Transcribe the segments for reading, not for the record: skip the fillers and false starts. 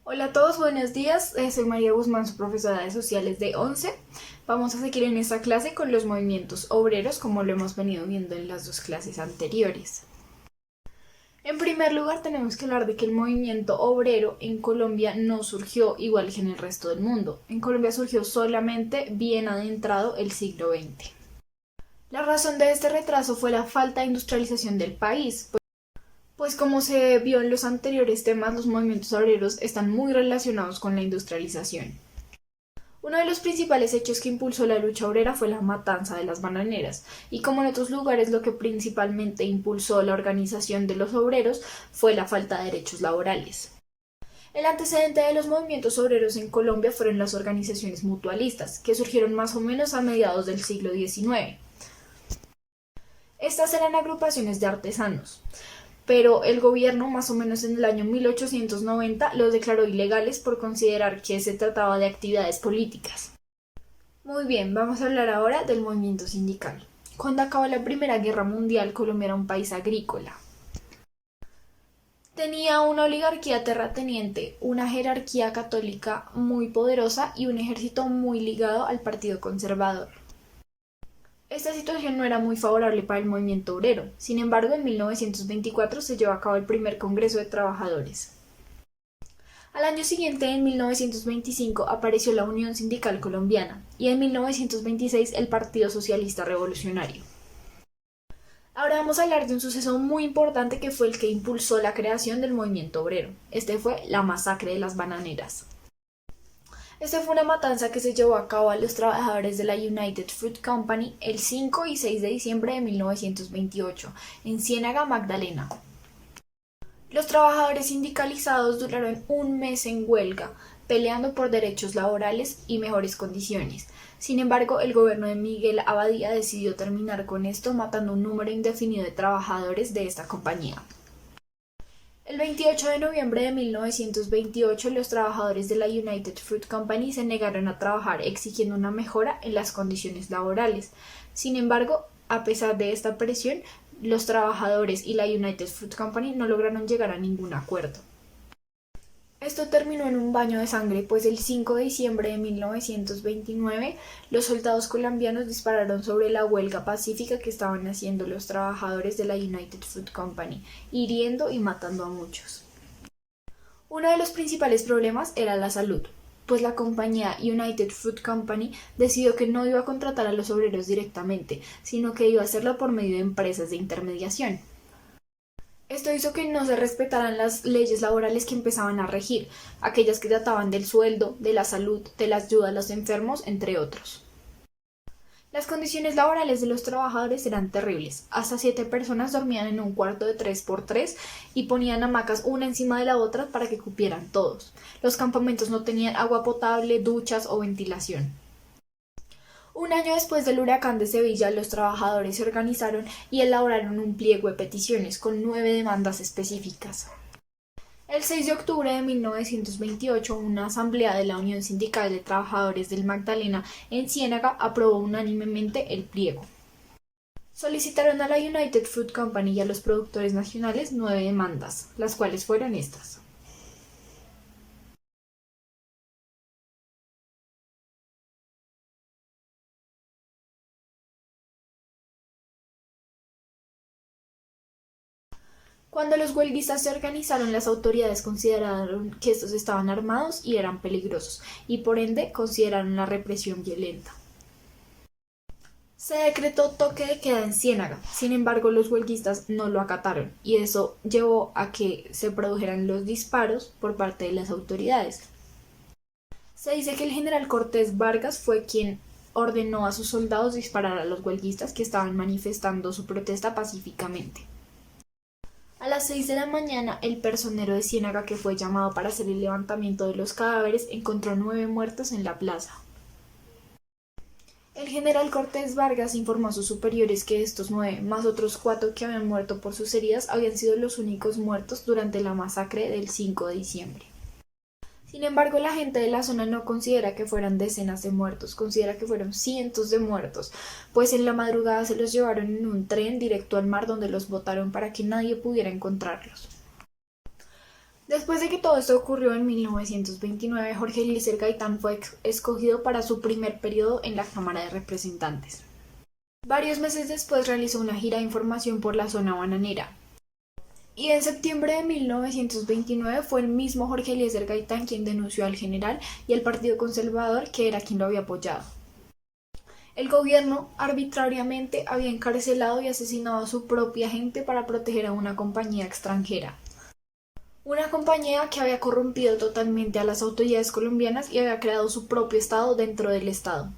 Hola a todos, buenos días. Soy María Guzmán, su profesora de sociales de 11. Vamos a seguir en esta clase con los movimientos obreros, como lo hemos venido viendo en las dos clases anteriores. En primer lugar, tenemos que hablar de que el movimiento obrero en Colombia no surgió igual que en el resto del mundo. En Colombia surgió solamente bien adentrado el siglo XX. La razón de este retraso fue la falta de industrialización del país, pues como se vio en los anteriores temas, los movimientos obreros están muy relacionados con la industrialización. Uno de los principales hechos que impulsó la lucha obrera fue la matanza de las bananeras, y como en otros lugares lo que principalmente impulsó la organización de los obreros fue la falta de derechos laborales. El antecedente de los movimientos obreros en Colombia fueron las organizaciones mutualistas, que surgieron más o menos a mediados del siglo XIX. Estas eran agrupaciones de artesanos, pero el gobierno, más o menos en el año 1890, los declaró ilegales por considerar que se trataba de actividades políticas. Muy bien, vamos a hablar ahora del movimiento sindical. Cuando acabó la Primera Guerra Mundial, Colombia era un país agrícola. Tenía una oligarquía terrateniente, una jerarquía católica muy poderosa y un ejército muy ligado al Partido Conservador. Esta situación no era muy favorable para el movimiento obrero. Sin embargo, en 1924 se llevó a cabo el primer Congreso de Trabajadores. Al año siguiente, en 1925, apareció la Unión Sindical Colombiana y en 1926 el Partido Socialista Revolucionario. Ahora vamos a hablar de un suceso muy importante que fue el que impulsó la creación del movimiento obrero. Este fue la masacre de las bananeras. Esta fue una matanza que se llevó a cabo a los trabajadores de la United Fruit Company el 5 y 6 de diciembre de 1928 en Ciénaga, Magdalena. Los trabajadores sindicalizados duraron un mes en huelga, peleando por derechos laborales y mejores condiciones. Sin embargo, el gobierno de Miguel Abadía decidió terminar con esto, matando un número indefinido de trabajadores de esta compañía. El 28 de noviembre de 1928, los trabajadores de la United Fruit Company se negaron a trabajar, exigiendo una mejora en las condiciones laborales. Sin embargo, a pesar de esta presión, los trabajadores y la United Fruit Company no lograron llegar a ningún acuerdo. Esto terminó en un baño de sangre, pues el 5 de diciembre de 1929 los soldados colombianos dispararon sobre la huelga pacífica que estaban haciendo los trabajadores de la United Fruit Company, hiriendo y matando a muchos. Uno de los principales problemas era la salud, pues la compañía United Fruit Company decidió que no iba a contratar a los obreros directamente, sino que iba a hacerlo por medio de empresas de intermediación. Esto hizo que no se respetaran las leyes laborales que empezaban a regir, aquellas que trataban del sueldo, de la salud, de la ayuda a los enfermos, entre otros. Las condiciones laborales de los trabajadores eran terribles. Hasta 7 personas dormían en un cuarto de 3 por 3 y ponían hamacas una encima de la otra para que cupieran todos. Los campamentos no tenían agua potable, duchas o ventilación. Un año después del huracán de Sevilla, los trabajadores se organizaron y elaboraron un pliego de peticiones con 9 demandas específicas. El 6 de octubre de 1928, una asamblea de la Unión Sindical de Trabajadores del Magdalena en Ciénaga aprobó unánimemente el pliego. Solicitaron a la United Fruit Company y a los productores nacionales 9 demandas, las cuales fueron estas. Cuando los huelguistas se organizaron, las autoridades consideraron que estos estaban armados y eran peligrosos, y por ende consideraron la represión violenta. Se decretó toque de queda en Ciénaga, sin embargo los huelguistas no lo acataron, y eso llevó a que se produjeran los disparos por parte de las autoridades. Se dice que el general Cortés Vargas fue quien ordenó a sus soldados disparar a los huelguistas que estaban manifestando su protesta pacíficamente. A las 6 de la mañana, el personero de Ciénaga, que fue llamado para hacer el levantamiento de los cadáveres, encontró 9 muertos en la plaza. El general Cortés Vargas informó a sus superiores que estos 9, más otros 4 que habían muerto por sus heridas, habían sido los únicos muertos durante la masacre del 5 de diciembre. Sin embargo, la gente de la zona no considera que fueran decenas de muertos, considera que fueron cientos de muertos, pues en la madrugada se los llevaron en un tren directo al mar donde los botaron para que nadie pudiera encontrarlos. Después de que todo esto ocurrió en 1929, Jorge Eliezer Gaitán fue escogido para su primer periodo en la Cámara de Representantes. Varios meses después realizó una gira de información por la zona bananera. Y en septiembre de 1929 fue el mismo Jorge Eliezer Gaitán quien denunció al general y al Partido Conservador, que era quien lo había apoyado. El gobierno arbitrariamente había encarcelado y asesinado a su propia gente para proteger a una compañía extranjera. Una compañía que había corrompido totalmente a las autoridades colombianas y había creado su propio estado dentro del estado.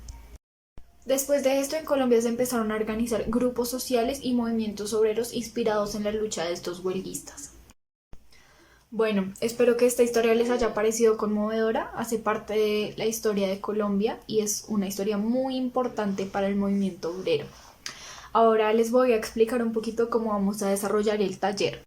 Después de esto, en Colombia se empezaron a organizar grupos sociales y movimientos obreros inspirados en la lucha de estos huelguistas. Bueno, espero que esta historia les haya parecido conmovedora. Hace parte de la historia de Colombia y es una historia muy importante para el movimiento obrero. Ahora les voy a explicar un poquito cómo vamos a desarrollar el taller.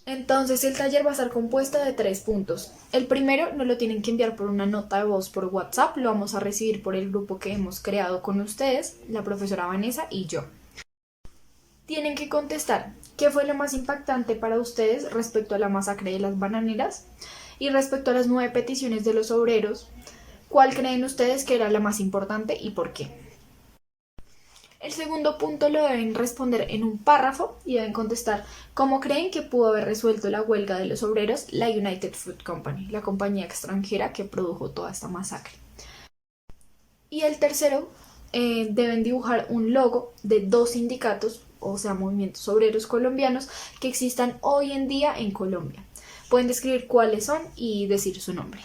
Entonces el taller va a estar compuesto de 3 puntos. El primero nos lo tienen que enviar por una nota de voz por WhatsApp, lo vamos a recibir por el grupo que hemos creado con ustedes, la profesora Vanessa y yo. Tienen que contestar qué fue lo más impactante para ustedes respecto a la masacre de las bananeras y respecto a las 9 peticiones de los obreros, cuál creen ustedes que era la más importante y por qué. El segundo punto lo deben responder en un párrafo y deben contestar cómo creen que pudo haber resuelto la huelga de los obreros la United Fruit Company, la compañía extranjera que produjo toda esta masacre. Y el tercero, deben dibujar un logo de 2 sindicatos, o sea, movimientos obreros colombianos que existan hoy en día en Colombia. Pueden describir cuáles son y decir su nombre.